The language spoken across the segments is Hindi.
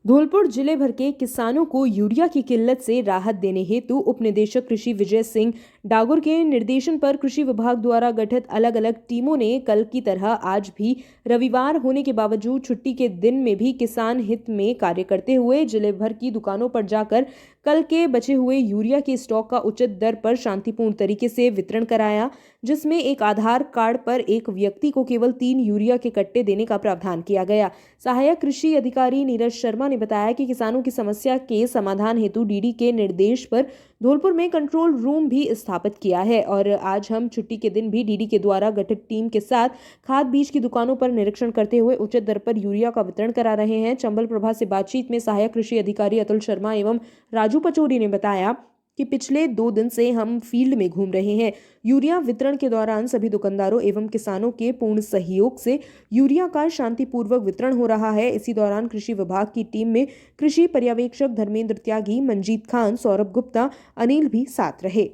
धौलपुर जिले भर के किसानों को यूरिया की किल्लत से राहत देने हेतु उप निदेशक कृषि विजय सिंह डागुर के निर्देशन पर कृषि विभाग द्वारा गठित अलग अलग टीमों ने कल की तरह आज भी रविवार होने के बावजूद छुट्टी के दिन में भी किसान हित में कार्य करते हुए जिले भर की दुकानों पर जाकर कल के बचे हुए यूरिया के स्टॉक का उचित दर पर शांतिपूर्ण तरीके से वितरण कराया, जिसमें एक आधार कार्ड पर एक व्यक्ति को केवल 3 यूरिया के कट्टे देने का प्रावधान किया गया। सहायक कृषि अधिकारी नीरज शर्मा ने बताया कि किसानों की समस्या के समाधान हेतु डीडी के निर्देश पर धौलपुर में कंट्रोल रूम भी स्थापित किया है और आज हम छुट्टी के दिन भी डीडी के द्वारा गठित टीम के साथ खाद बीज की दुकानों पर निरीक्षण करते हुए उचित दर पर यूरिया का वितरण करा रहे हैं। चंबल प्रभा से बातचीत में सहायक कृषि अधिकारी अतुल शर्मा एवं राजू पचौरी ने बताया कि पिछले 2 दिन से हम फील्ड में घूम रहे हैं। यूरिया वितरण के दौरान सभी दुकानदारों एवं किसानों के पूर्ण सहयोग से यूरिया का शांतिपूर्वक वितरण हो रहा है। इसी दौरान कृषि विभाग की टीम में कृषि पर्यवेक्षक धर्मेंद्र त्यागी, मंजीत खान, सौरभ गुप्ता, अनिल भी साथ रहे।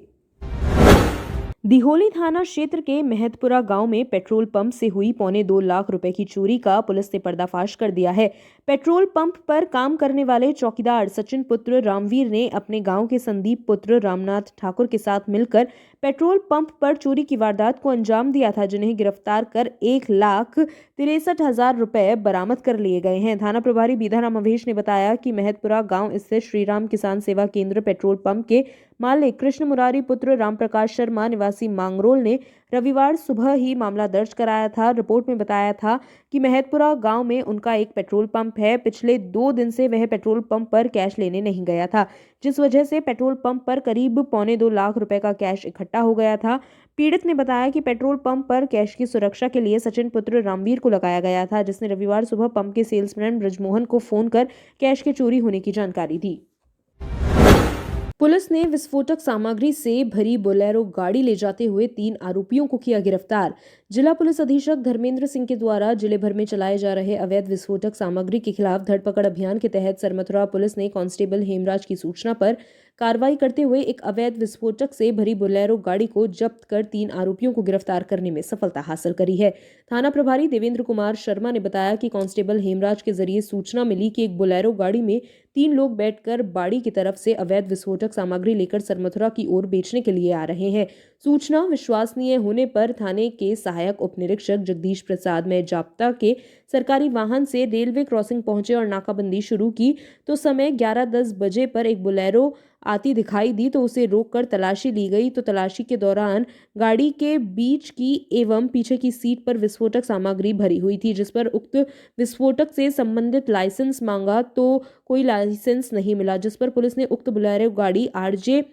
दिहोली थाना क्षेत्र के महतपुरा गांव में पेट्रोल पंप से हुई 1.25 लाख रुपए की चोरी का पुलिस ने पर्दाफाश कर दिया है। पेट्रोल पंप पर काम करने वाले चौकीदार सचिन पुत्र रामवीर ने अपने गांव के संदीप पुत्र रामनाथ ठाकुर के साथ मिलकर पेट्रोल पंप पर चोरी की वारदात को अंजाम दिया था, जिन्हें गिरफ्तार कर 1,63,000 रुपए बरामद कर लिए गए हैं। थाना प्रभारी बीधाराम अवेश ने बताया कि महतपुरा गांव स्थित श्रीराम किसान सेवा केंद्र पेट्रोल पंप के मालिक कृष्ण मुरारी पुत्र रामप्रकाश शर्मा निवासी मांगरोल ने रविवार सुबह ही मामला दर्ज कराया था। रिपोर्ट में बताया था कि महतपुरा गांव में उनका एक पेट्रोल पंप है। पिछले 2 दिन से वह पेट्रोल पंप पर कैश लेने नहीं गया था, जिस वजह से पेट्रोल पंप पर करीब 1.25 लाख रुपए का कैश इकट्ठा हो गया था। पीड़ित ने बताया कि पेट्रोल पंप पर कैश की सुरक्षा के लिए सचिन पुत्र रामवीर को लगाया गया था, जिसने रविवार सुबह पंप के सेल्समैन ब्रजमोहन को फोन कर कैश के चोरी होने की जानकारी दी। पुलिस ने विस्फोटक सामग्री से भरी बोलेरो गाड़ी ले जाते हुए 3 आरोपियों को किया गिरफ्तार। जिला पुलिस अधीक्षक धर्मेंद्र सिंह के द्वारा जिले भर में चलाए जा रहे अवैध विस्फोटक सामग्री के खिलाफ धरपकड़ अभियान के तहत सरमथुरा पुलिस ने कांस्टेबल हेमराज की सूचना पर कार्रवाई करते हुए एक अवैध विस्फोटक से भरी बोलेरो गाड़ी को जब्त कर 3 आरोपियों को गिरफ्तार करने में सफलता हासिल करी है। थाना प्रभारी देवेंद्र कुमार शर्मा ने बताया कि कांस्टेबल हेमराज के जरिए सूचना मिली कि एक बोलेरो गाड़ी में 3 लोग बैठकर बाड़ी की तरफ से अवैध विस्फोटक सामग्री लेकर सरमथुरा की ओर बेचने के लिए आ रहे हैं। सूचना विश्वसनीय होने पर थाने के सहायक उप निरीक्षक जगदीश प्रसाद में जाप्ता के सरकारी वाहन से रेलवे क्रॉसिंग पहुंचे और नाकाबंदी शुरू की तो समय 11:10 बजे पर एक बोलेरो आती दिखाई दी तो उसे रोककर तलाशी ली गई। तो तलाशी के दौरान गाड़ी के बीच की एवं पीछे की सीट पर विस्फोटक सामग्री भरी हुई थी, जिस पर उक्त विस्फोटक से संबंधित लाइसेंस मांगा तो कोई लाइसेंस नहीं मिला, जिस पर पुलिस ने उक्त बोलेरो गाड़ी RJ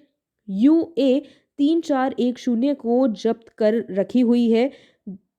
UA 3410 को जब्त कर रखी हुई है।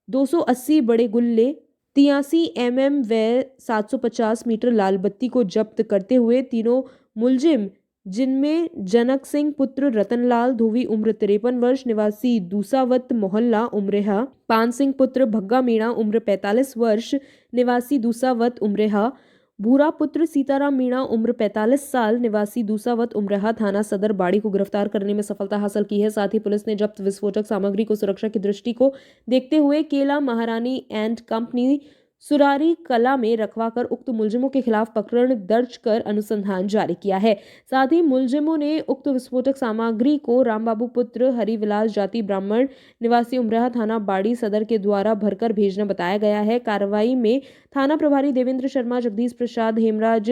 280 बड़े गुल्ले 83 mm व 750 मीटर लाल बत्ती को जब्त करते हुए तीनों मुलजिम, जिनमें जनक सिंह पुत्र रतनलाल धोवी उम्र 53 वर्ष निवासी दूसावत मोहल्ला उमरेहा, पान सिंह पुत्र भग्गा मीणा उम्र 45 वर्ष निवासी दूसावत उमरेहा, भूरा पुत्र सीताराम मीणा उम्र 45 साल निवासी दूसावत उमरेहा थाना सदर बाड़ी को गिरफ्तार करने में सफलता हासिल की है। साथ ही पुलिस ने जब्त विस्फोटक सामग्री को सुरक्षा की दृष्टि को देखते हुए केला महारानी एंड कंपनी सुरारी कला में रखवाकर उक्त मुलजिमों के खिलाफ प्रकरण दर्ज कर अनुसंधान जारी किया है। साथ ही मुलजिमों ने उक्त विस्फोटक सामग्री को रामबाबू पुत्र हरिविलास जाति ब्राह्मण निवासी उमराह थाना बाड़ी सदर के द्वारा भरकर भेजना बताया गया है। कार्रवाई में थाना प्रभारी देवेंद्र शर्मा, जगदीश प्रसाद, हेमराज,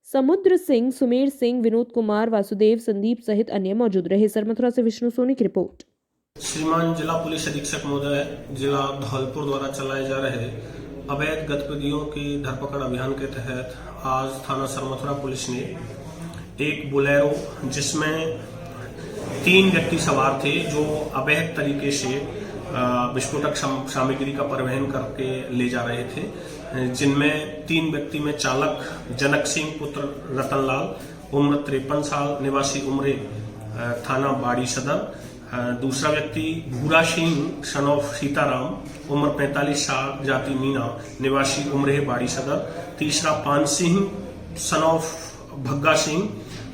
समुद्र सिंह, सुमेर सिंह, विनोद कुमार, वासुदेव, संदीप सहित अन्य मौजूद रहे। सरमथुरा से विष्णु सोनी की रिपोर्ट। श्रीमान जिला पुलिस अधीक्षक महोदय, जिला धौलपुर द्वारा चलाए जा रहे अवैध गतिविधियों की धरपकड़ अभियान के तहत आज थाना सरमथुरा पुलिस ने एक बोलेरो जिसमें 3 व्यक्ति सवार थे जो अवैध तरीके से विस्फोटक सामग्री का परिवहन करके ले जा रहे थे, जिनमें 3 व्यक्ति में चालक जनक सिंह पुत्र रतनलाल उम्र 53 साल निवासी उमरे थाना बाड़ी सदर, दूसरा व्यक्ति भूरा सिंह सन ऑफ सीताराम उम्र 45 साल जाति मीना निवासी उमरे बाड़ी सदर, तीसरा पान सिंह सन ऑफ भग्गा सिंह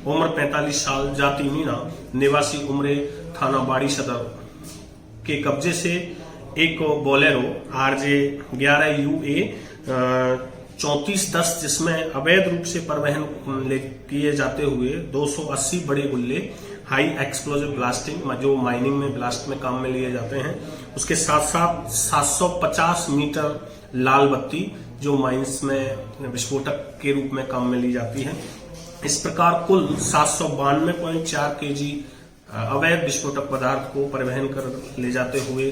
उम्र 45 साल जाति मीना निवासी उमरे थाना बाड़ी सदर के कब्जे से एक बोलेरो RJ 11 UA 3410 जिसमें अवैध रूप से परिवहन किए जाते हुए 280 बड़े गुल्ले हाई एक्सप्लोजिव ब्लास्टिंग जो माइनिंग में ब्लास्ट में काम में लिए जाते हैं, उसके साथ साथ 750 मीटर लाल बत्ती जो माइंस में विस्फोटक के रूप में काम में ली जाती है। इस प्रकार कुल 792.4 केजी अवैध विस्फोटक पदार्थ को परिवहन कर ले जाते हुए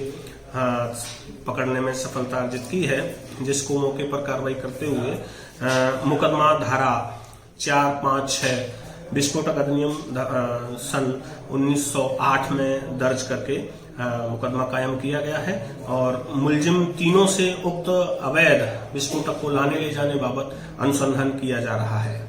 पकड़ने में सफलता अर्जित की है, जिसको मौके पर कार्रवाई करते हुए मुकदमा धारा 456 विस्फोटक अधिनियम सन 1908 में दर्ज करके मुकदमा कायम किया गया है और मुलजिम तीनों से उक्त अवैध विस्फोटक को लाने ले जाने बाबत अनुसंधान किया जा रहा है।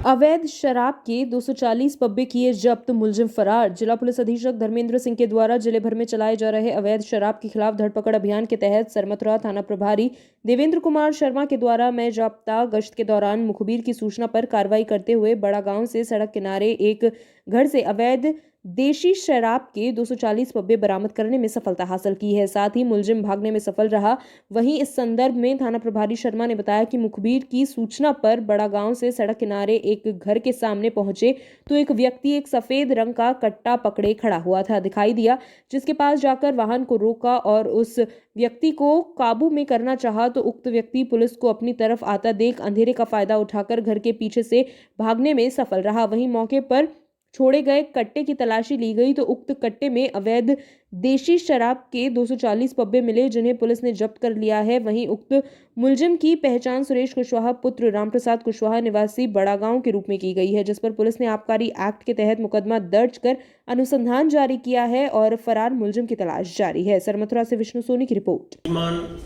अवैध शराब के 240 पब्बे किए जब्त, मुलजिम फरार। जिला पुलिस अधीक्षक धर्मेंद्र सिंह के द्वारा जिले भर में चलाए जा रहे अवैध शराब के खिलाफ धरपकड़ अभियान के तहत सरमथुरा थाना प्रभारी देवेंद्र कुमार शर्मा के द्वारा मैं जाब्ता गश्त के दौरान मुखबिर की सूचना पर कार्रवाई करते हुए बड़ा गांव से सड़क किनारे एक घर से अवैध देशी शराब के 240 पब्बे बरामद करने में सफलता हासिल की है। साथ ही मुलजिम भागने में सफल रहा। वहीं इस संदर्भ में थाना प्रभारी शर्मा ने बताया कि मुखबिर की सूचना पर बड़ा गांव से सड़क किनारे एक घर के सामने पहुंचे तो एक व्यक्ति एक सफेद रंग का कट्टा पकड़े खड़ा हुआ था दिखाई दिया, जिसके पास जाकर वाहन को रोका और उस व्यक्ति को काबू में करना चाहा तो उक्त व्यक्ति पुलिस को अपनी तरफ आता देख अंधेरे का फायदा उठाकर घर के पीछे से भागने में सफल रहा। वहीं मौके पर छोड़े गए कट्टे की तलाशी ली गई तो उक्त कट्टे में अवैध देशी शराब के 240 पब्बे मिले, जिन्हें पुलिस ने जब्त कर लिया है। वहीं उक्त मुलजिम की पहचान सुरेश कुशवाहा पुत्र रामप्रसाद कुशवाहा निवासी बड़ा गांव के रूप में की गई है, जिस पर पुलिस ने आबकारी एक्ट के तहत मुकदमा दर्ज कर अनुसंधान जारी किया है और फरार मुलजिम की तलाश जारी है। सरमथुरा से विष्णु सोनी की रिपोर्ट।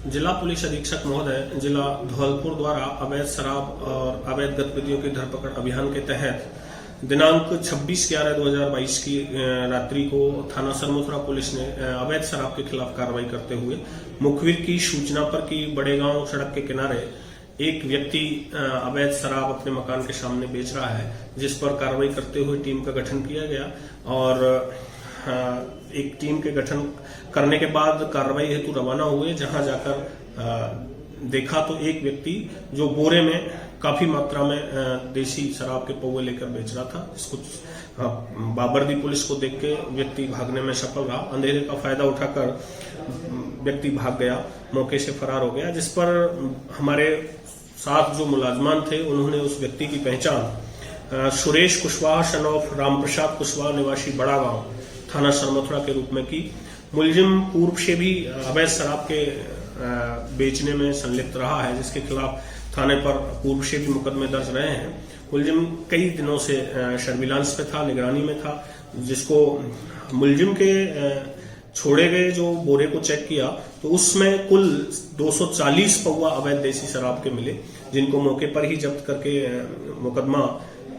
जिला पुलिस अधीक्षक महोदय जिला धौलपुर द्वारा अवैध शराब और अवैध गतिविधियों की धरपकड़ अभियान के तहत दिनांक 26/11/2022 की रात्रि को थाना सरमथुरा पुलिस ने अवैध शराब के खिलाफ कार्रवाई करते हुए मुखबिर की सूचना पर कि बड़े गांव सड़क के किनारे एक व्यक्ति अवैध शराब अपने मकान के सामने बेच रहा है, जिस पर कार्रवाई करते हुए टीम का गठन किया गया और एक टीम के गठन करने के बाद कार्रवाई हेतु रवाना हुए, जहां जाकर देखा तो एक व्यक्ति जो बोरे में काफी मात्रा में देशी शराब के पौवे लेकर बेच रहा था। इसको बाबरदी पुलिस को देख के व्यक्ति भागने में सफल रहा। अंधेरे का फायदा उठाकर व्यक्ति भाग गया, मौके से फरार हो गया, जिस पर हमारे साथ जो मुलाजमान थे उन्होंने उस व्यक्ति की पहचान सुरेश कुशवाहा सन ऑफ रामप्रसाद कुशवाहा निवासी बड़ा गांव थाना सरमथुरा के रूप में की। मुलजिम पूर्व से भी अवैध शराब के बेचने में संलिप्त रहा है, जिसके खिलाफ थाने पर पूर्व से भी मुकदमे दर्ज रहे हैं। मुलजिम कई दिनों से सर्विलांस पे था, निगरानी में था, जिसको मुलजिम के छोड़े गए जो बोरे को चेक किया तो उसमें कुल 240 पौवा अवैध देशी शराब के मिले, जिनको मौके पर ही जब्त करके मुकदमा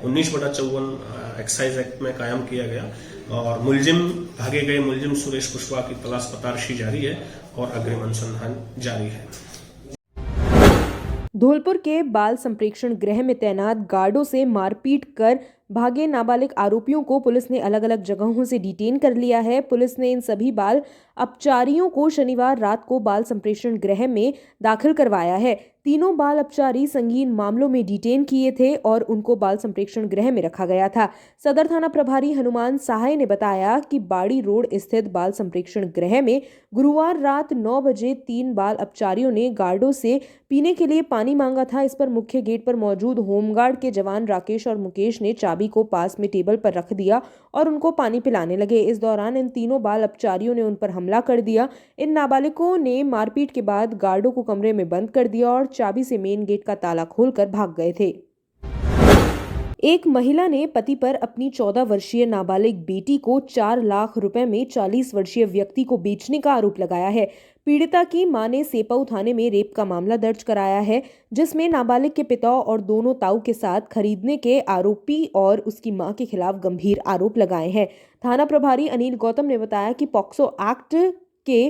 19/54 एक्साइज एक्ट में कायम किया गया और मुलजिम भागे गए मुलजिम सुरेश कुशवाहा की तलाश तलाशी जारी है और अग्रिम अनुसंधान जारी है। धौलपुर के बाल संप्रेक्षण गृह में तैनात गार्डों से मारपीट कर भागे नाबालिग आरोपियों को पुलिस ने अलग अलग जगहों से डिटेन कर लिया है। पुलिस ने इन सभी बाल अपचारियों को शनिवार रात को बाल संप्रेक्षण गृह में दाखिल करवाया है। तीनों बाल अपचारी संगीन मामलों में डिटेन किए थे और उनको बाल संप्रेक्षण गृह में रखा गया था। सदर थाना प्रभारी हनुमान सहाय ने बताया कि बाड़ी रोड स्थित बाल संप्रेक्षण गृह में गुरुवार रात 9 बजे 3 बाल अपचारियों ने गार्डों से पीने के लिए पानी मांगा था। इस पर मुख्य गेट पर मौजूद होमगार्ड के जवान राकेश और मुकेश ने चाबी को पास में टेबल पर रख दिया और उनको पानी पिलाने लगे। इस दौरान इन तीनों बाल अपचारियों ने उन पर हमला कर दिया। इन नाबालिगों ने मारपीट के बाद गार्डों को कमरे में बंद कर दिया और चाबी से मेन गेट का ताला खोलकर भाग गए थे। एक महिला ने पति पर अपनी 14 वर्षीय नाबालिग बेटी को 4 लाख रुपए में 40 वर्षीय व्यक्ति को बेचने का आरोप लगाया है। पीड़िता की मां ने सेपऊ थाने में रेप का मामला दर्ज कराया है, जिसमें नाबालिग के पिता और दोनों ताऊ के साथ खरीदने के आरोपी और उसकी मां के खिलाफ गंभीर आरोप लगाए हैं। थाना प्रभारी अनिल गौतम ने बताया कि पॉक्सो एक्ट के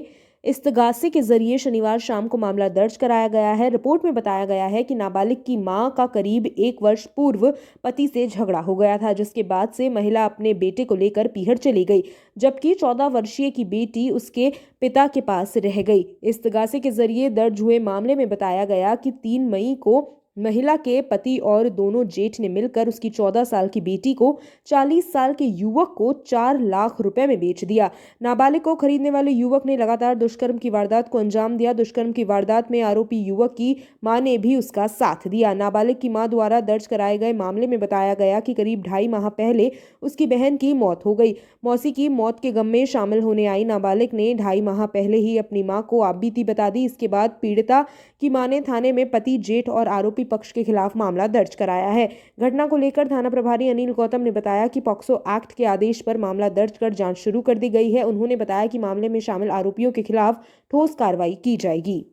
इस्तगासे के जरिए शनिवार शाम को मामला दर्ज कराया गया है। रिपोर्ट में बताया गया है कि नाबालिग की मां का करीब 1 वर्ष पूर्व पति से झगड़ा हो गया था, जिसके बाद से महिला अपने बेटे को लेकर पीहर चली गई, जबकि 14 वर्षीय की बेटी उसके पिता के पास रह गई। इस्तगासे के जरिए दर्ज हुए मामले में बताया गया कि 3 मई को महिला के पति और दोनों जेठ ने मिलकर उसकी 14 साल की बेटी को 40 साल के युवक को 4 लाख रुपए में बेच दिया। नाबालिग को खरीदने वाले युवक ने लगातार दुष्कर्म की वारदात को अंजाम दिया। दुष्कर्म की वारदात में आरोपी युवक की मां ने भी उसका साथ दिया। नाबालिग की मां द्वारा दर्ज कराए गए मामले में बताया गया कि करीब 2.5 माह पहले उसकी बहन की मौत हो गई। मौसी की मौत के गम में शामिल होने आई नाबालिग ने 2.5 माह पहले ही अपनी मां को आपबीती बता दी। इसके बाद पीड़िता की मां ने थाने में पति, जेठ और आरोपी पक्ष के खिलाफ मामला दर्ज कराया है। घटना को लेकर थाना प्रभारी अनिल गौतम ने बताया कि पॉक्सो एक्ट के आदेश पर मामला दर्ज कर जांच शुरू कर दी गई है। उन्होंने बताया कि मामले में शामिल आरोपियों के खिलाफ ठोस कार्रवाई की जाएगी।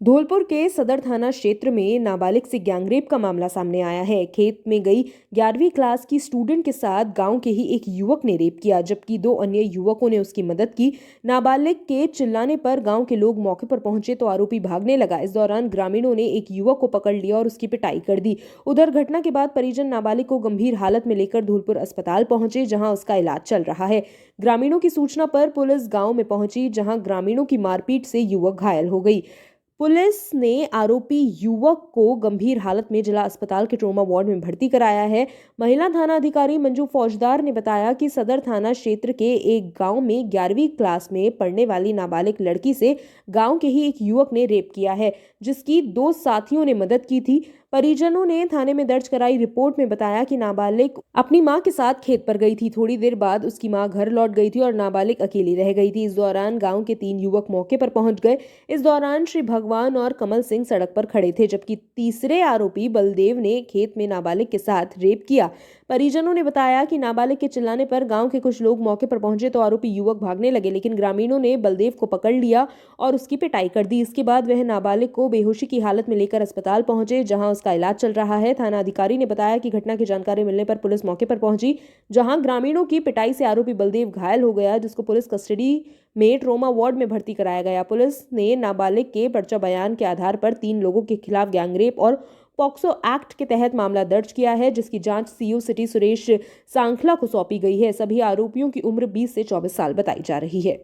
धौलपुर के सदर थाना क्षेत्र में नाबालिग से गैंगरेप का मामला सामने आया है। खेत में गई 11वीं क्लास की स्टूडेंट के साथ गांव के ही एक युवक ने रेप किया, जबकि 2 अन्य युवकों ने उसकी मदद की। नाबालिग के चिल्लाने पर गांव के लोग मौके पर पहुंचे तो आरोपी भागने लगा। इस दौरान ग्रामीणों ने एक युवक को पकड़ लिया और उसकी पिटाई कर दी। उधर घटना के बाद परिजन नाबालिग को गंभीर हालत में लेकर धौलपुर अस्पताल पहुंचे, जहां उसका इलाज चल रहा है। ग्रामीणों की सूचना पर पुलिस गाँव में पहुंची, जहाँ ग्रामीणों की मारपीट से युवक घायल हो गई। पुलिस ने आरोपी युवक को गंभीर हालत में जिला अस्पताल के ट्रॉमा वार्ड में भर्ती कराया है। महिला थाना अधिकारी मंजू फौजदार ने बताया कि सदर थाना क्षेत्र के एक गांव में 11वीं क्लास में पढ़ने वाली नाबालिग लड़की से गांव के ही एक युवक ने रेप किया है, जिसकी 2 साथियों ने मदद की थी। परिजनों ने थाने में दर्ज कराई रिपोर्ट में बताया कि नाबालिग अपनी मां के साथ खेत पर गई थी। थोड़ी देर बाद उसकी मां घर लौट गई थी और नाबालिग अकेली रह गई थी। इस दौरान गांव के 3 युवक मौके पर पहुंच गए। इस दौरान श्री भगवान और कमल सिंह सड़क पर खड़े थे, जबकि तीसरे आरोपी बलदेव ने खेत में नाबालिग के साथ रेप किया। परिजनों ने बताया कि नाबालिग के चिल्लाने पर गांव के कुछ लोग मौके पर पहुंचे तो आरोपी युवक भागने लगे, लेकिन ग्रामीणों ने बलदेव को पकड़ लिया और उसकी पिटाई कर दी। इसके बाद वह नाबालिग को बेहोशी की हालत में लेकर अस्पताल पहुंचे, जहां उसका इलाज चल रहा है। थाना अधिकारी ने बताया कि घटना की जानकारी मिलने पर पुलिस मौके पर पहुंची, जहां ग्रामीणों की पिटाई से आरोपी बलदेव घायल हो गया, जिसको पुलिस कस्टडी में ट्रॉमा वार्ड में भर्ती कराया गया। पुलिस ने नाबालिग के पर्चा बयान के आधार पर 3 लोगों के खिलाफ गैंगरेप और पॉक्सो एक्ट के तहत मामला दर्ज किया है, जिसकी जांच सीओ सिटी सुरेश सांखला को सौंपी गई है। सभी आरोपियों की उम्र 20 से 24 साल बताई जा रही है।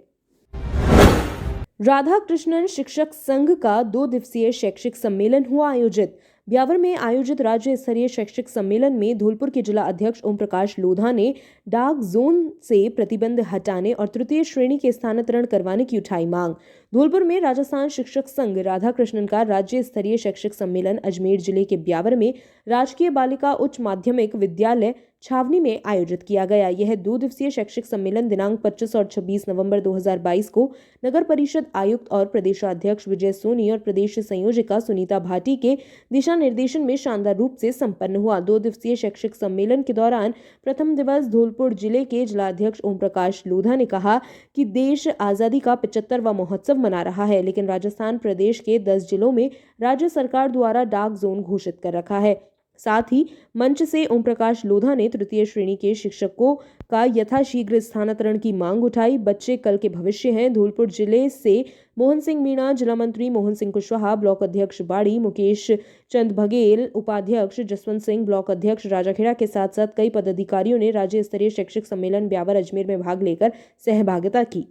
राधा कृष्णन शिक्षक संघ का 2 दिवसीय शैक्षिक सम्मेलन हुआ आयोजित। ब्यावर में आयोजित राज्य स्तरीय शैक्षिक सम्मेलन में धौलपुर के जिला अध्यक्ष ओम प्रकाश लोधा ने डार्क जोन से प्रतिबंध हटाने और तृतीय श्रेणी के स्थानांतरण करवाने की उठाई मांग। धौलपुर में राजस्थान शिक्षक संघ राधा कृष्णन का राज्य स्तरीय शैक्षिक सम्मेलन अजमेर जिले के ब्यावर में राजकीय बालिका उच्च माध्यमिक विद्यालय छावनी में आयोजित किया गया। यह 2 दिवसीय शैक्षिक सम्मेलन दिनांक 25 और 26 नवंबर 2022 को नगर परिषद आयुक्त और प्रदेशाध्यक्ष विजय सोनी और प्रदेश संयोजिका सुनीता भाटी के दिशा निर्देशन में शानदार रूप से संपन्न हुआ। 2 दिवसीय शैक्षिक सम्मेलन के दौरान प्रथम दिवस धौलपुर जिले के जिलाध्यक्ष ओम प्रकाश लोधा ने कहा कि देश आजादी का 75वां महोत्सव मना रहा है, लेकिन राजस्थान प्रदेश के 10 जिलों में राज्य सरकार द्वारा डार्क जोन घोषित कर रखा है। साथ ही मंच से ओम प्रकाश लोधा ने तृतीय श्रेणी के शिक्षकों का यथाशीघ्र स्थानांतरण की मांग उठाई। बच्चे कल के भविष्य हैं। धौलपुर जिले से मोहन सिंह मीणा, जिला मंत्री मोहन सिंह कुशवाहा, ब्लॉक अध्यक्ष बाड़ी मुकेश चंद बघेल, उपाध्यक्ष जसवंत सिंह, ब्लॉक अध्यक्ष राजाखेड़ा के साथ साथ कई पदाधिकारियों ने राज्य स्तरीय शैक्षिक सम्मेलन ब्यावर अजमेर में भाग लेकर सहभागिता की।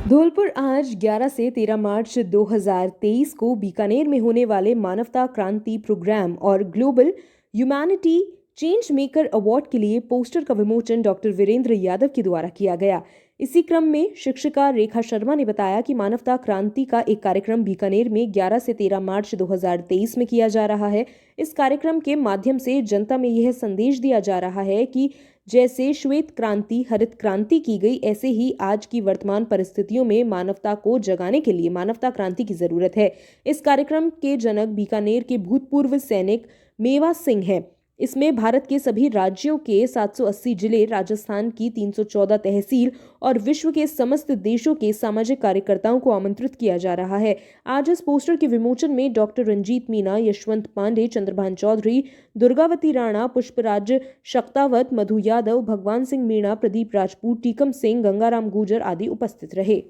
धौलपुर आज 11 से 13 मार्च 2023 को बीकानेर में होने वाले मानवता क्रांति प्रोग्राम और global humanity change maker award के लिए पोस्टर का विमोचन डॉक्टर वीरेंद्र यादव के द्वारा किया गया। इसी क्रम में शिक्षिका रेखा शर्मा ने बताया कि मानवता क्रांति का एक कार्यक्रम बीकानेर में 11 से 13 मार्च 2023 में किया जा रहा है। इस कार्यक्रम के माध्यम से जनता में यह संदेश दिया जा रहा है कि जैसे श्वेत क्रांति, हरित क्रांति की गई, ऐसे ही आज की वर्तमान परिस्थितियों में मानवता को जगाने के लिए मानवता क्रांति की जरूरत है। इस कार्यक्रम के जनक बीकानेर के भूतपूर्व सैनिक मेवा सिंह हैं। इसमें भारत के सभी राज्यों के 780 जिले, राजस्थान की 314 तहसील और विश्व के समस्त देशों के सामाजिक कार्यकर्ताओं को आमंत्रित किया जा रहा है। आज इस पोस्टर के विमोचन में डॉक्टर रंजीत मीना, यशवंत पांडे, चंद्रभान चौधरी, दुर्गावती राणा, पुष्पराज शक्तावत, मधु यादव, भगवान सिंह मीणा, प्रदीप राजपूत, टीकम सिंह, गंगाराम गुर्जर आदि उपस्थित रहे।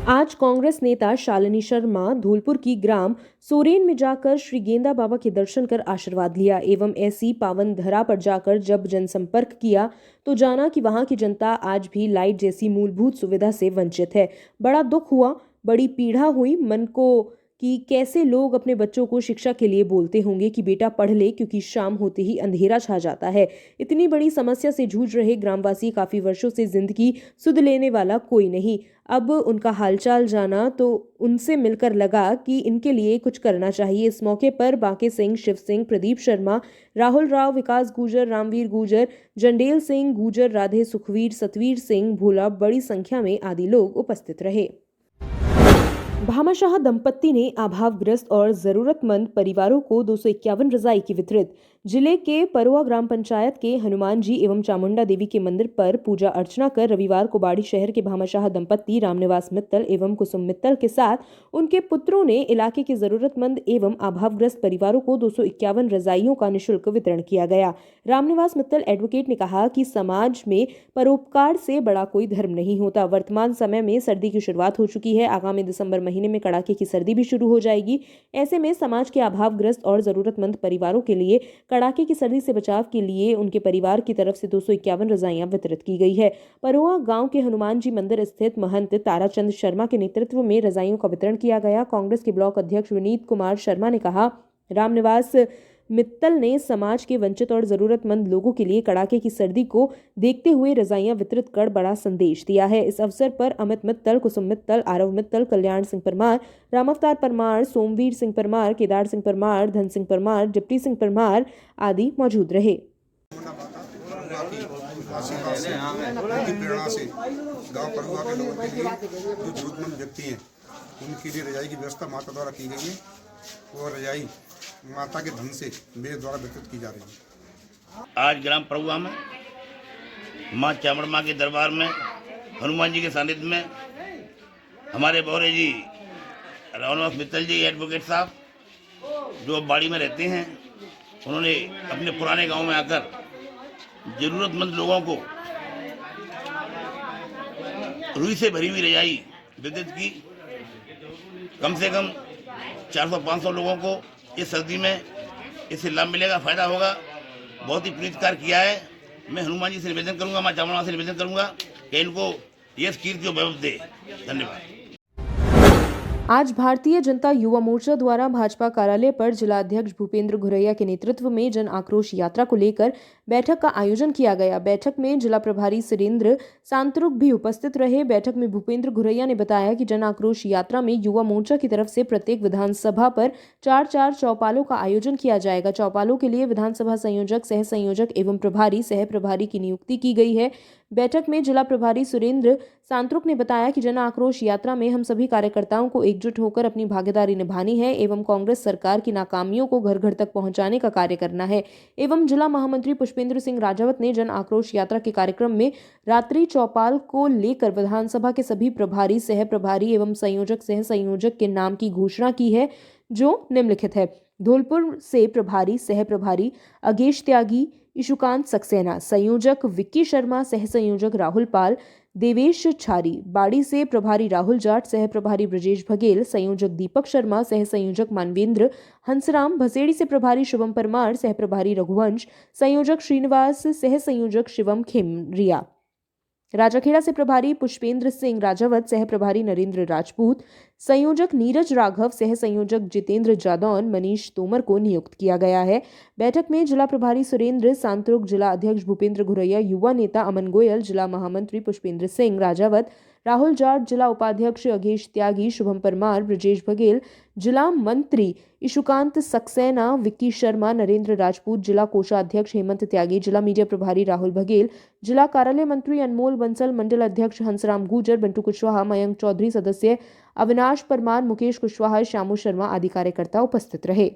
आज कांग्रेस नेता शालिनी शर्मा धौलपुर की ग्राम सोरेन में जाकर श्री गेंदा बाबा के दर्शन कर आशीर्वाद लिया एवं ऐसी पावन धरा पर जाकर जब जनसंपर्क किया तो जाना कि वहां की जनता आज भी लाइट जैसी मूलभूत सुविधा से वंचित है। बड़ा दुख हुआ, बड़ी पीड़ा हुई मन को कि कैसे लोग अपने बच्चों को शिक्षा के लिए बोलते होंगे कि बेटा पढ़ ले, क्योंकि शाम होते ही अंधेरा छा जाता है। इतनी बड़ी समस्या से जूझ रहे ग्रामवासी काफी वर्षों से जिंदगी सुध लेने वाला कोई नहीं। अब उनका हालचाल जाना तो उनसे मिलकर लगा कि इनके लिए कुछ करना चाहिए। इस मौके पर बांके सिंह, शिव सिंह, प्रदीप शर्मा, राहुल राव, विकास गुर्जर, रामवीर गुर्जर, जंडेल सिंह गुर्जर, राधे सुखवीर, सतवीर सिंह भोला बड़ी संख्या में आदि लोग उपस्थित रहे। भामाशाह दंपत्ति ने अभावग्रस्त और जरूरतमंद परिवारों को 251 रजाई की वितरित। जिले के परुआ ग्राम पंचायत के हनुमान जी एवं चामुंडा देवी के मंदिर पर पूजा अर्चना कर रविवार को बाड़ी शहर के भामाशाह दंपत्ति रामनिवास मित्तल एवं कुसुम मित्तल के साथ उनके पुत्रों ने इलाके के जरूरतमंद एवं अभावग्रस्त परिवारों को 251 रजाइयों का निःशुल्क वितरण किया गया। रामनिवास मित्तल एडवोकेट ने कहा कि समाज में परोपकार से बड़ा कोई धर्म नहीं होता। वर्तमान समय में सर्दी की शुरुआत हो चुकी है। आगामी दिसंबर महीने में कड़ाके की सर्दी भी शुरू हो जाएगी। ऐसे में समाज के अभावग्रस्त और जरूरतमंद परिवारों के लिए कड़ाके की सर्दी से बचाव के लिए उनके परिवार की तरफ से 251 रजाइयां वितरित की गई है। परोआ गांव के हनुमान जी मंदिर स्थित महंत ताराचंद शर्मा के नेतृत्व में रजाइयों का वितरण किया गया। कांग्रेस के ब्लॉक अध्यक्ष विनीत कुमार शर्मा ने कहा, रामनिवास मित्तल ने समाज के वंचित और जरूरतमंद लोगों के लिए कड़ाके की सर्दी को देखते हुए रजाइयां वितरित कर बड़ा संदेश दिया है। इस अवसर पर अमित मित्तल, कुसुम मित्तल, आरव मित्तल, कल्याण सिंह परमार, रामावतार परमार, सोमवीर सिंह परमार, केदार सिंह परमार, धन सिंह परमार, डिप्टी सिंह परमार आदि मौजूद रहे। प्रेरणा से गांव परुआ के लोगों के लिए जो जरूरतमंद व्यक्ति हैं उनके लिए रजाई की व्यवस्था माता द्वारा की गई है। वो रजाई माता के धन से मेरे द्वारा वितरित की जा रही है। आज ग्राम परुआ में माँ चामुंडा के दरबार में हनुमान जी के सानिध्य में हमारे बौरे जी रामनिवास मित्तल जी एडवोकेट साहब जो बाड़ी में रहते हैं, उन्होंने अपने पुराने गांव में आकर जरूरतमंद लोगों को रुई से भरी हुई रजाई वितरित की। कम से कम 400-500 लोगों को इस सर्दी में इससे लाभ मिलेगा, फायदा होगा। बहुत ही पुनीत कार्य किया है। मैं हनुमान जी से निवेदन करूंगा, माँ चामुंडा से निवेदन करूंगा कि इनको यश कीर्ति और वैभव दे। धन्यवाद। आज भारतीय जनता युवा मोर्चा द्वारा भाजपा कार्यालय पर जिला अध्यक्ष भूपेंद्र घुरैया के नेतृत्व में जन आक्रोश यात्रा को लेकर बैठक का आयोजन किया गया। बैठक में जिला प्रभारी सुरेंद्र सांतरुक भी उपस्थित रहे। बैठक में भूपेंद्र घुरैया ने बताया कि जन आक्रोश यात्रा में युवा मोर्चा की तरफ से प्रत्येक विधानसभा पर 4-4 चौपालों का आयोजन किया जाएगा। चौपालों के लिए विधानसभा संयोजक, सह संयोजक एवं प्रभारी, सह प्रभारी की नियुक्ति की गई है। बैठक में जिला प्रभारी सुरेंद्र सांतरुक ने बताया कि जन आक्रोश यात्रा में हम सभी कार्यकर्ताओं को एकजुट होकर अपनी भागीदारी निभानी है एवं कांग्रेस सरकार की नाकामियों को घर घर तक पहुंचाने का कार्य करना है। एवं जिला महामंत्री पुष्पेंद्र सिंह राजावत ने जन आक्रोश यात्रा के कार्यक्रम में रात्रि चौपाल को लेकर विधानसभा के सभी प्रभारी, सह प्रभारी एवं संयोजक, सह संयोजक के नाम की घोषणा की है, जो निम्नलिखित है। धौलपुर से प्रभारी, सह प्रभारी अगेश त्यागी, इशुकांत सक्सेना, संयोजक विक्की शर्मा, सह संयोजक राहुल पाल, देवेश छारी। बाड़ी से प्रभारी राहुल जाट, सह प्रभारी ब्रजेश बघेल, संयोजक दीपक शर्मा, सह संयोजक मानवेंद्र हंसराम। भसेड़ी से प्रभारी शुभम परमार, सह प्रभारी रघुवंश, संयोजक श्रीनिवास, सह संयोजक शिवम खेमरिया। राजाखेड़ा से प्रभारी पुष्पेंद्र सिंह राजावत, सह प्रभारी नरेंद्र राजपूत, संयोजक नीरज राघव, सह संयोजक जितेंद्र जादौन, मनीष तोमर को नियुक्त किया गया है। बैठक में जिला प्रभारी सुरेंद्र सांतरुक, जिला अध्यक्ष भूपेंद्र घुरैया, युवा नेता अमन गोयल, जिला महामंत्री पुष्पेंद्र सिंह राजावत, राहुल जाट, जिला उपाध्यक्ष अगेश त्यागी, शुभम परमार, ब्रजेश बघेल, जिला मंत्री इशुकांत सक्सेना, विक्की शर्मा, नरेंद्र राजपूत, जिला कोषाध्यक्ष हेमंत त्यागी, जिला मीडिया प्रभारी राहुल बघेल, जिला कार्यालय मंत्री अनमोल बंसल, मंडल अध्यक्ष हंसराम गुर्जर, बंटू कुशवाहा, मयंक चौधरी, सदस्य अविनाश परमार, मुकेश कुशवाहा, श्यामू शर्मा आदि कार्यकर्ता उपस्थित रहे।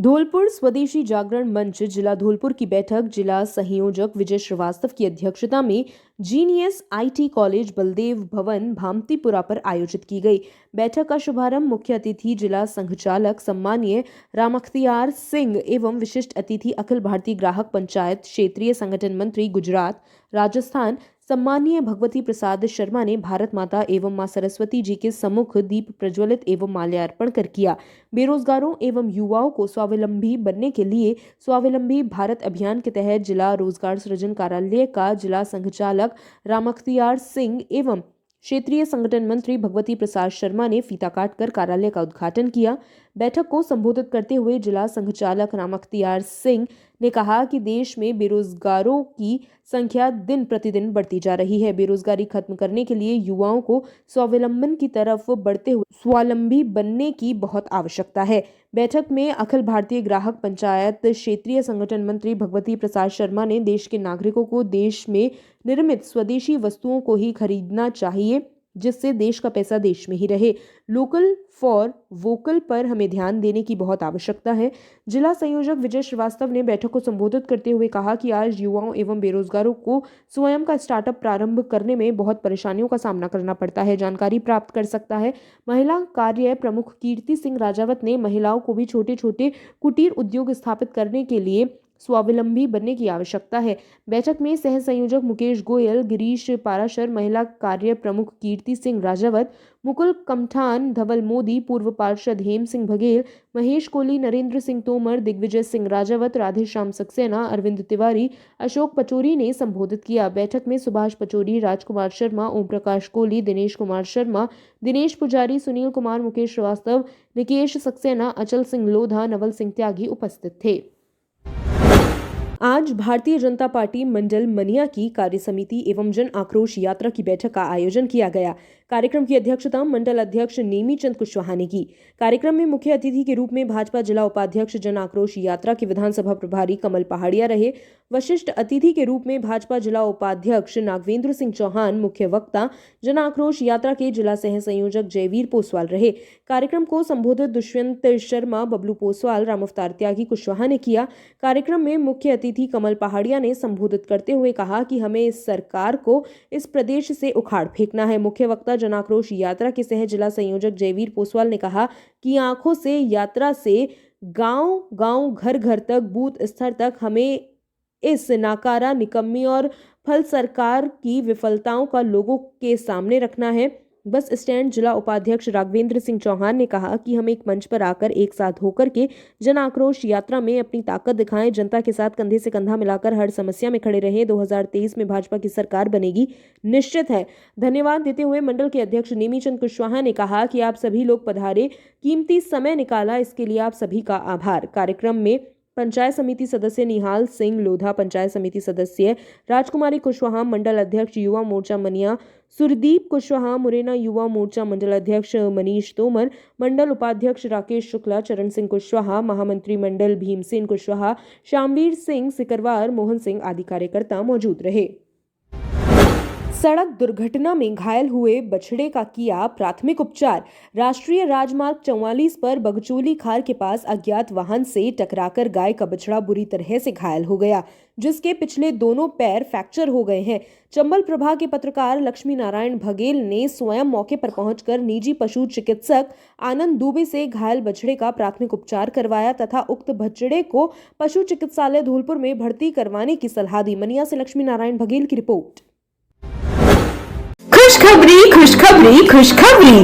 धौलपुर स्वदेशी जागरण मंच जिला धौलपुर की बैठक जिला संयोजक विजय श्रीवास्तव की अध्यक्षता में जीनियस आईटी कॉलेज बलदेव भवन भामतीपुरा पर आयोजित की गई। बैठक का शुभारंभ मुख्य अतिथि जिला संघचालक सम्मानीय रामअख्तियार सिंह एवं विशिष्ट अतिथि अखिल भारतीय ग्राहक पंचायत क्षेत्रीय संगठन मंत्री गुजरात राजस्थान सम्मानीय भगवती प्रसाद शर्मा ने भारत माता एवं मां सरस्वती जी के सम्मुख दीप प्रज्वलित एवं माल्यार्पण कर किया। बेरोजगारों एवं युवाओं को स्वावलंबी बनने के लिए स्वावलंबी भारत अभियान के तहत जिला रोजगार सृजन कार्यालय का जिला संघचालक रामअख्तियार सिंह एवं क्षेत्रीय संगठन मंत्री भगवती प्रसाद शर्मा ने फीता काटकर कार्यालय का उद्घाटन किया। बैठक को संबोधित करते हुए जिला संघचालक रामअख्तियार सिंह ने कहा कि देश में बेरोजगारों की संख्या दिन प्रतिदिन बढ़ती जा रही है। बेरोजगारी खत्म करने के लिए युवाओं को स्वावलंबन की तरफ बढ़ते हुए स्वावलंबी बनने की बहुत आवश्यकता है। बैठक में अखिल भारतीय ग्राहक पंचायत क्षेत्रीय संगठन मंत्री भगवती प्रसाद शर्मा ने देश के नागरिकों को देश में निर्मित स्वदेशी वस्तुओं को ही खरीदना चाहिए, जिससे देश का पैसा देश में ही रहे। लोकल फॉर वोकल पर हमें ध्यान देने की बहुत आवश्यकता है। जिला संयोजक विजय श्रीवास्तव ने बैठक को संबोधित करते हुए कहा कि आज युवाओं एवं बेरोजगारों को स्वयं का स्टार्टअप प्रारंभ करने में बहुत परेशानियों का सामना करना पड़ता है। जानकारी प्राप्त कर सकता है। महिला कार्य प्रमुख कीर्ति सिंह राजावत ने महिलाओं को भी छोटे छोटे कुटीर उद्योग स्थापित करने के लिए स्वावलंबी बनने की आवश्यकता है। बैठक में सह संयोजक मुकेश गोयल, गिरीश पाराशर, महिला कार्य प्रमुख कीर्ति सिंह राजावत, मुकुल कमठान, धवल मोदी, पूर्व पार्षद हेम सिंह बघेल, महेश कोहली, नरेंद्र सिंह तोमर, दिग्विजय सिंह राजावत, राधेश्याम सक्सेना, अरविंद तिवारी, अशोक पचौरी ने संबोधित किया। बैठक में सुभाष पचौरी, राजकुमार शर्मा, ओम प्रकाश कोहली, दिनेश कुमार शर्मा, दिनेश पुजारी, सुनील कुमार, मुकेश श्रीवास्तव, निकेश सक्सेना, अचल सिंह लोधा, नवल सिंह त्यागी उपस्थित थे। आज भारतीय जनता पार्टी मंडल मनिया की कार्य समिति एवं जन आक्रोश यात्रा की बैठक का आयोजन किया गया। कार्यक्रम की अध्यक्षता मंडल अध्यक्ष नेमीचंद कुशवाहा ने की। कार्यक्रम में मुख्य अतिथि के रूप में भाजपा जिला उपाध्यक्ष जन आक्रोश यात्रा के विधानसभा प्रभारी कमल पहाड़िया रहे। वशिष्ठ अतिथि के रूप में भाजपा जिला उपाध्यक्ष नागवेंद्र सिंह चौहान, मुख्य वक्ता जन आक्रोश यात्रा के जिला सह संयोजक जयवीर पोसवाल रहे। कार्यक्रम को संबोधित दुष्यंत शर्मा, बबलू पोसवाल, रामअवतार त्यागी कुशवाहा ने किया। कार्यक्रम में मुख्य अतिथि कमल पहाड़िया ने संबोधित करते हुए कहा कि हमें इस सरकार को इस प्रदेश से उखाड़ फेंकना है। मुख्य वक्ता जन आक्रोश यात्रा के सह जिला संयोजक जयवीर पोसवाल ने कहा कि आंखों से यात्रा से गांव-गांव, घर-घर तक, बूथ स्तर तक हमें इस नाकारा, निकम्मी और फल सरकार की विफलताओं का लोगों के सामने रखना है। बस स्टैंड जिला उपाध्यक्ष राघवेंद्र सिंह चौहान ने कहा कि हम एक मंच पर आकर एक साथ होकर के जन आक्रोश यात्रा में अपनी ताकत दिखाएं, जनता के साथ कंधे से कंधा मिलाकर हर समस्या में खड़े रहें। 2023 में भाजपा की सरकार बनेगी, निश्चित है। धन्यवाद देते हुए मंडल के अध्यक्ष नेमीचंद कुशवाहा ने कहा कि आप सभी लोग पधारे, कीमती समय निकाला, इसके लिए आप सभी का आभार। कार्यक्रम में पंचायत समिति सदस्य निहाल सिंह लोधा, पंचायत समिति सदस्य राजकुमारी कुशवाहा, मंडल अध्यक्ष युवा मोर्चा मनिया सुरदीप कुशवाहा, मुरैना युवा मोर्चा मंडल अध्यक्ष मनीष तोमर, मंडल उपाध्यक्ष राकेश शुक्ला, चरण सिंह कुशवाहा, महामंत्री मंडल भीमसेन कुशवाहा, श्यामवीर सिंह सिकरवार, मोहन सिंह आदि कार्यकर्ता मौजूद रहे। सड़क दुर्घटना में घायल हुए बछड़े का किया प्राथमिक उपचार। राष्ट्रीय राजमार्ग 44 पर बगचोली खार के पास अज्ञात वाहन से टकराकर गाय का बछड़ा बुरी तरह से घायल हो गया, जिसके पिछले दोनों पैर फ्रैक्चर हो गए हैं। चंबल प्रभाग के पत्रकार लक्ष्मी नारायण बघेल ने स्वयं मौके पर पहुंचकर निजी पशु चिकित्सक आनंद दुबे से घायल बछड़े का प्राथमिक उपचार करवाया तथा उक्त बछड़े को पशु चिकित्सालय धौलपुर में भर्ती करवाने की सलाह दी। मनिया से लक्ष्मी नारायण बघेल की रिपोर्ट। खुशखबरी खुशखबरी खुशखबरी,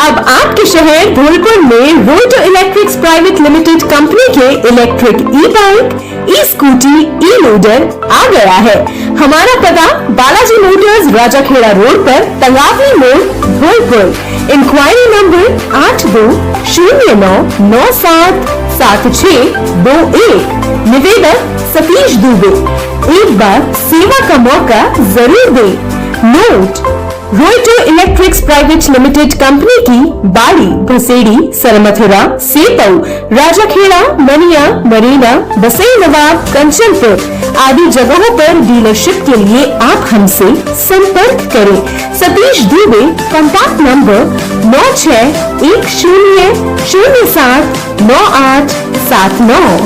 अब आपके शहर धौलपुर में रोटो इलेक्ट्रिक्स प्राइवेट लिमिटेड कंपनी के इलेक्ट्रिक ई बाइक, ई स्कूटी, ई लोडर आ गया है। हमारा पता बालाजी मोटर्स, राजाखेड़ा रोड पर, तंगावली मोड़, धौलपुर। Inquiry number 8209977621। निवेदक सतीश दुबे। एक बार सेवा का मौका जरूर दें। Note, Roto Electrics Private Limited company Devki, Bari, Bhasedi, Sarmathura, सेतऊ, Rajakhera, मनिया, मरीना, बसई नवाब, कंचनपुर आदि जगहों पर डीलरशिप के लिए आप हमसे संपर्क करें। Satish Dubey, contact number 9610079879।